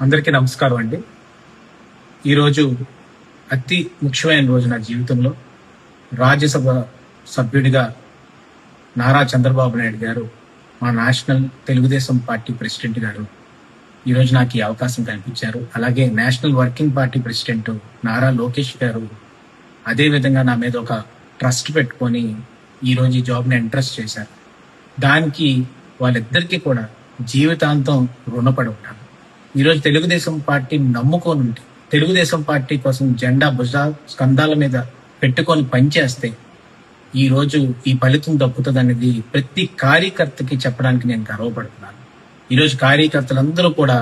అందరికీ నమస్కారం అండి. ఈరోజు అతి ముఖ్యమైన రోజు నా జీవితంలో. రాజ్యసభ సభ్యుడిగా నారా చంద్రబాబు నాయుడు గారు, మా నేషనల్ తెలుగుదేశం పార్టీ ప్రెసిడెంట్ గారు ఈరోజు నాకు ఈ అవకాశం కల్పించారు. అలాగే national working party president Nara Lokesh గారు అదే విధంగా నా మీద ఒక ట్రస్ట్ పెట్టుకొని ఈరోజు ఈ జాబ్ని ఇంట్రెస్ట్ చేశారు. దానికి వాళ్ళిద్దరికీ కూడా జీవితాంతం రుణపడి ఉంటాను. ఈరోజు తెలుగుదేశం పార్టీని నమ్ముకొని ఉంటే, తెలుగుదేశం పార్టీ కోసం జెండా స్కంధాల మీద పెట్టుకొని పనిచేస్తే ఈ రోజు ఈ ఫలితం దక్కుతుంది అనేది ప్రతి కార్యకర్తకి చెప్పడానికి నేను గర్వపడుతున్నాను. ఈరోజు కార్యకర్తలందరూ కూడా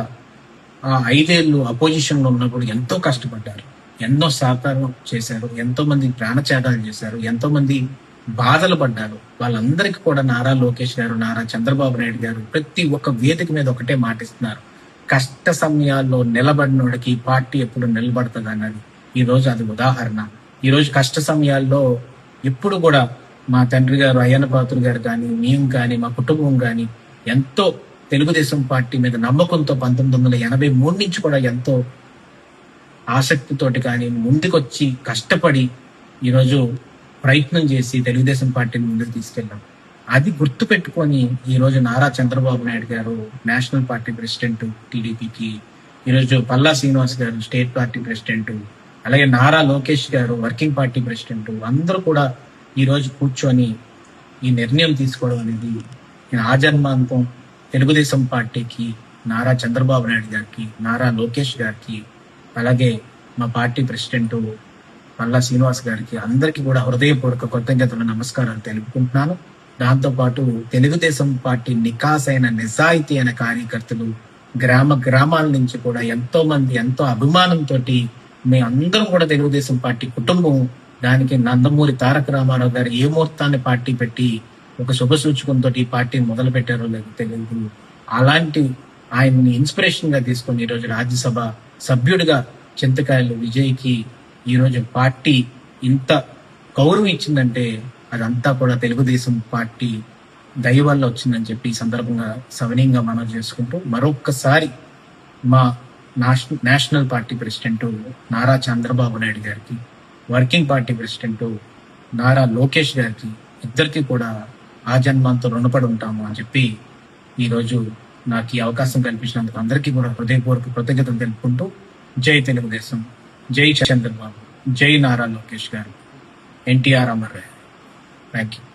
ఆ 5 ఏళ్ళు అపోజిషన్ లో ఉన్నప్పుడు ఎంతో కష్టపడ్డారు, ఎన్నో సహకారం చేశారు, ఎంతో మంది ప్రాణత్యాగాలు చేశారు, ఎంతో మంది బాధలు పడ్డారు. వాళ్ళందరికీ కూడా నారా లోకేష్ గారు, నారా చంద్రబాబు నాయుడు గారు ప్రతి ఒక్క వేదిక మీద ఒకటే మాటిస్తున్నారు: కష్ట సమయాల్లో నిలబడినోడికి పార్టీ ఎప్పుడు నిలబడుతుంది అన్నది ఈ రోజు అది ఉదాహరణ. ఈ రోజు కష్ట సమయాల్లో ఎప్పుడు కూడా మా తండ్రి గారు అయ్యన్న పాత్రుడు గారు కానీ, మేము కానీ, మా కుటుంబం కానీ ఎంతో తెలుగుదేశం పార్టీ మీద నమ్మకంతో 1983 నుంచి కూడా ఎంతో ఆసక్తితోటి కానీ ముందుకొచ్చి కష్టపడి ఈరోజు ప్రయత్నం చేసి తెలుగుదేశం పార్టీని ముందుకు తీసుకెళ్ళాం. అది గుర్తు పెట్టుకొని ఈ రోజు నారా చంద్రబాబు నాయుడు గారు నేషనల్ పార్టీ ప్రెసిడెంట్ టీడీపీకి, ఈరోజు పల్లా శ్రీనివాస్ గారు స్టేట్ పార్టీ ప్రెసిడెంట్, అలాగే నారా లోకేష్ గారు వర్కింగ్ పార్టీ ప్రెసిడెంట్, అందరూ కూడా ఈ రోజు కూర్చొని ఈ నిర్ణయం తీసుకోవడం అనేది నేను ఆజన్మాంతం తెలుగుదేశం పార్టీకి, నారా చంద్రబాబు నాయుడు గారికి, నారా లోకేష్ గారికి, అలాగే మా పార్టీ ప్రెసిడెంట్ పల్లా శ్రీనివాస్ గారికి అందరికీ కూడా హృదయపూర్వక కృతజ్ఞతలు, నమస్కారాలు తెలుపుకుంటున్నాను. దాంతోపాటు తెలుగుదేశం పార్టీ నికాసైన నిజాయితీ అయిన కార్యకర్తలు గ్రామాల నుంచి కూడా ఎంతో మంది ఎంతో అభిమానంతో మేమందరం కూడా తెలుగుదేశం పార్టీ కుటుంబం. దానికి నందమూరి తారక రామారావు గారు ఏ ముహూర్తాన్ని పార్టీ పెట్టి ఒక శుభ సూచకంతో ఈ పార్టీని మొదలు పెట్టారో లేదు తెలియదు. అలాంటి ఆయన్ని ఇన్స్పిరేషన్ గా తీసుకొని ఈరోజు రాజ్యసభ సభ్యుడిగా చింతకాయలు విజయ్కి ఈరోజు పార్టీ ఇంత గౌరవం ఇచ్చిందంటే అదంతా కూడా తెలుగుదేశం పార్టీ దయ వల్ల వచ్చిందని చెప్పి ఈ సందర్భంగా సవినీయంగా మనం చేసుకుంటూ మరొక్కసారి మా national party president Nara Chandrababu Naidu గారికి, working party president Nara Lokesh గారికి ఇద్దరికి కూడా ఆజన్మాంతో రుణపడి ఉంటాము అని చెప్పి ఈరోజు నాకు ఈ అవకాశం కల్పించినందుకు అందరికీ కూడా హృదయపూర్వక కృతజ్ఞతలు తెలుపుకుంటూ జై తెలుగుదేశం, జై చంద్రబాబు, జై నారా లోకేష్ గారు, ఎన్టీఆర్ అమర్. Thank you.